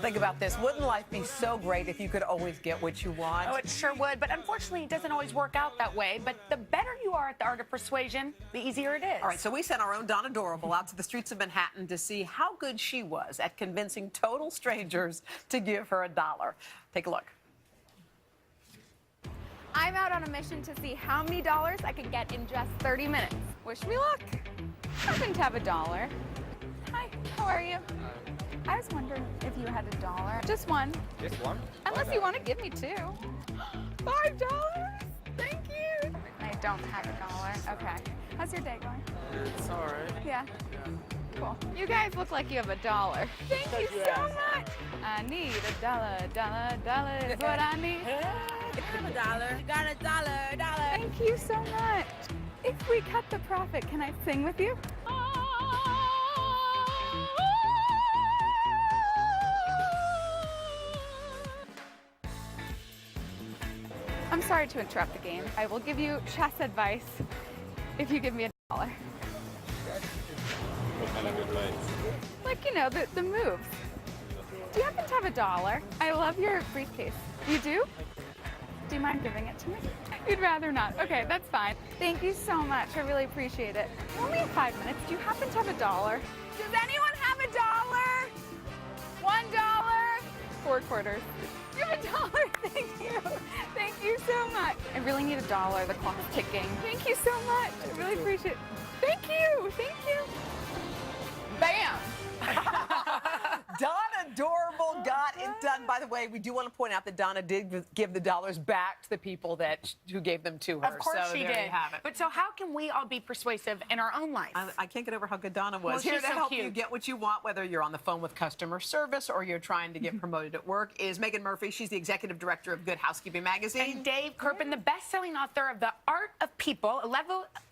Think about this. Wouldn't life be so great if you could always get what you want? Oh, it sure would. But unfortunately, it doesn't always work out that way. But the better you are at the art of persuasion, the easier it is. All right, so we sent our own Donna Dorable out to the streets of Manhattan to see how good she was at convincing total strangers to give her $1. Take a look. I'm out on a mission to see how many dollars I can get in just 30 minutes. Wish me luck. Happen to have $1. Hi, how are you? I was wondering if you had $1. Just one. Just one? Unless you want to give me two. $5? Thank you. I don't have $1. Okay. How's your day going? It's all right. Yeah. Cool. You guys look like you have $1. Thank you so much. I need $1 is what I need. $1. Got $1. Thank you so much. If we cut the profit, can I sing with you? I'm sorry to interrupt the game. I will give you chess advice if you give me $1. What kind of advice? Like, you know, the moves. Do you happen to have $1? I love your briefcase. You do? Do you mind giving it to me? You'd rather not. Okay, that's fine. Thank you so much. I really appreciate it. We only have 5 minutes. Do you happen to have $1? Does anyone have $1? $1? 4 quarters. You have $1. Thank you. Thank you so much. I really need $1. The clock's ticking. Thank you so much. I really appreciate it. Thank you. Thank you. Bam. Donna Dorable got it done. By the way, we do want to point out that Donna did give the dollars back to the people who gave them to her. Of course so she there did. You have it. But so how can we all be persuasive in our own life? I can't get over how good Donna was. Well, Here she's to so help cute. you get what you want, whether you're on the phone with customer service or you're trying to get promoted at work, is Megan Murphy. She's the executive director of Good Housekeeping magazine. And Dave Kirpin, the best-selling author of The Art of People,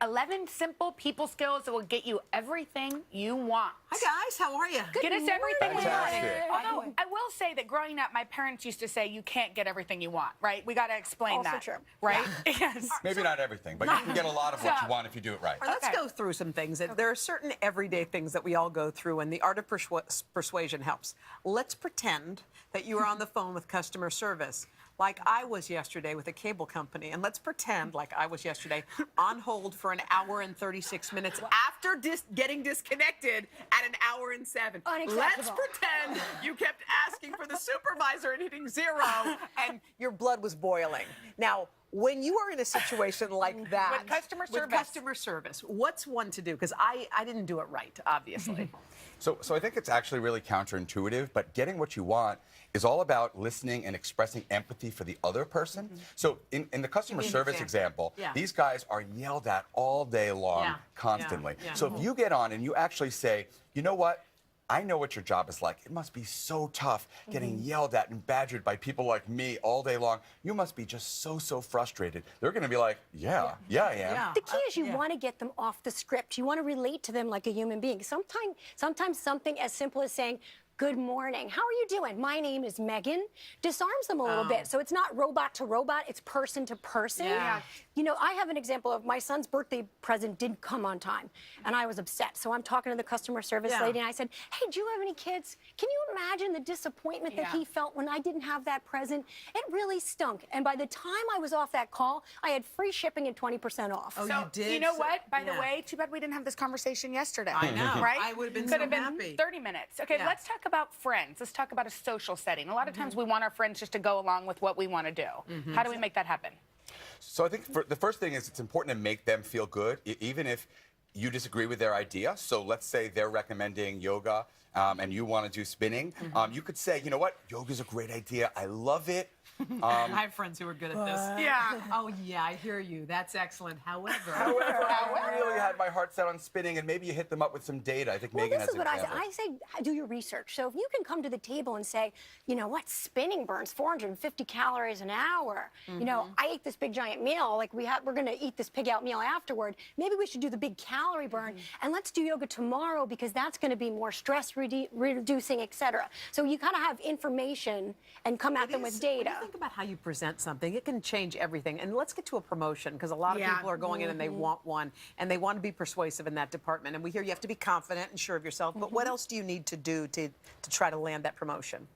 11 simple people skills that will get you everything you want. Hi, guys. How are you? Get us everything we want. Fantastic. Although I will say that growing up, my parents used to say you can't get everything you want, right? We got to explain Also that, true. right? Yes. Maybe not everything, but you can get a lot of what you want if you do it right. All right, let's go through some things. There are certain everyday things that we all go through, and the art of persuasion helps. Let's pretend that you are on the phone with customer service, like I was yesterday with a cable company. And let's pretend, like I was yesterday, on hold for an hour and 36 minutes after getting disconnected at an hour and 7. Let's pretend you kept asking for the supervisor and hitting 0, and your blood was boiling. Now, when you are in a situation like that, With customer service. what's one to do? Because I didn't do it right, obviously. So I think it's actually really counterintuitive, but getting what you want is all about listening and expressing empathy for the other person. So in the customer service example, these guys are yelled at all day long, constantly. So if you get on and you actually say, you know what? I know what your job is like. It must be so tough getting yelled at and badgered by people like me all day long. You must be just so frustrated. They're going to be like, yeah, I am. The key is you want to get them off the script. You want to relate to them like a human being. Sometimes something as simple as saying, good morning. How are you doing? My name is Megan. Disarms them a little bit. So it's not robot to robot, it's person to person. Yeah. You know, I have an example of my son's birthday present didn't come on time, and I was upset. So I'm talking to the customer service lady, and I said, hey, do you have any kids? Can you imagine the disappointment that he felt when I didn't have that present? It really stunk. And by the time I was off that call, I had free shipping and 20% off. Oh, So, you did? you know what? By the way, too bad we didn't have this conversation yesterday. I know. Right? I would have been Could so have been happy. 30 minutes. Okay, let's talk about friends. Let's talk about a social setting. A lot of times we want our friends just to go along with what we want to do. How do we make that happen? So I think the first thing is it's important to make them feel good, even if you disagree with their idea. So let's say they're recommending yoga and you want to do spinning. You could say, you know what, yoga's a great idea. I love it. I have friends who are good at this. Yeah. Oh, yeah, I hear you. That's excellent. However, I really had my heart set on spinning, and maybe you hit them up with some data. I think Well, Megan this has is what an I say. example. I say do your research. So if you can come to the table and say, you know what, spinning burns 450 calories an hour. You know, I ate this big giant meal. Like we're going to eat this pig out meal afterward. Maybe we should do the big calorie burn, and let's do yoga tomorrow because that's going to be more stress reducing, etc. So you kind of have information and come at them with data. When you think about how you present something, it can change everything. And let's get to a promotion, because a lot of people are going in and they want one, and they want to be persuasive in that department. And we hear you have to be confident and sure of yourself. But what else do you need to do to try to land that promotion?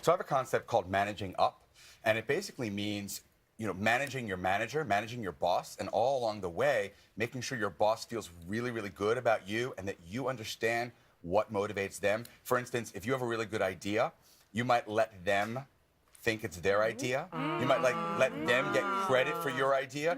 So I have a concept called managing up, and it basically means managing your manager, managing your boss, and all along the way, making sure your boss feels really, really good about you and that you understand what motivates them. For instance, if you have a really good idea, you might let them think it's their idea. You might let them get credit for your idea.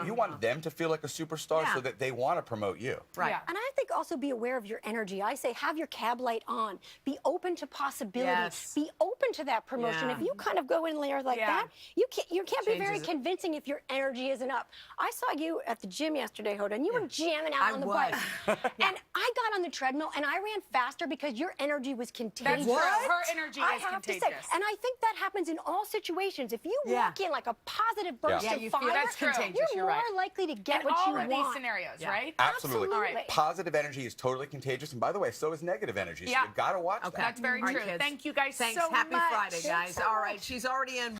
You want them to feel like a superstar so that they want to promote you. Right. Yeah. And I think also be aware of your energy. I say have your cab light on. Be open to possibility. Yes. Be open to that promotion. Yeah. If you kind of go in there like that, you can't be very Changes it. convincing if your energy isn't up. I saw you at the gym yesterday, Hoda, and you were jamming out I on the was. bike. And I got on the treadmill and I ran faster because your energy was contagious. That's true. Her energy I is have contagious. to say, and I think that happens in all situations. If you walk in like a positive burst Yeah, of you feel fire, that's contagious, you're you're more right. likely to get In what all you of want. these scenarios, right? Absolutely. Absolutely. All right. Positive energy is totally contagious, and by the way, so is negative energy. So Yeah. you got to watch Okay. that. That's very All right, true. kids. Thank you guys Thanks. so Happy much. Friday, guys. All right, she's already in.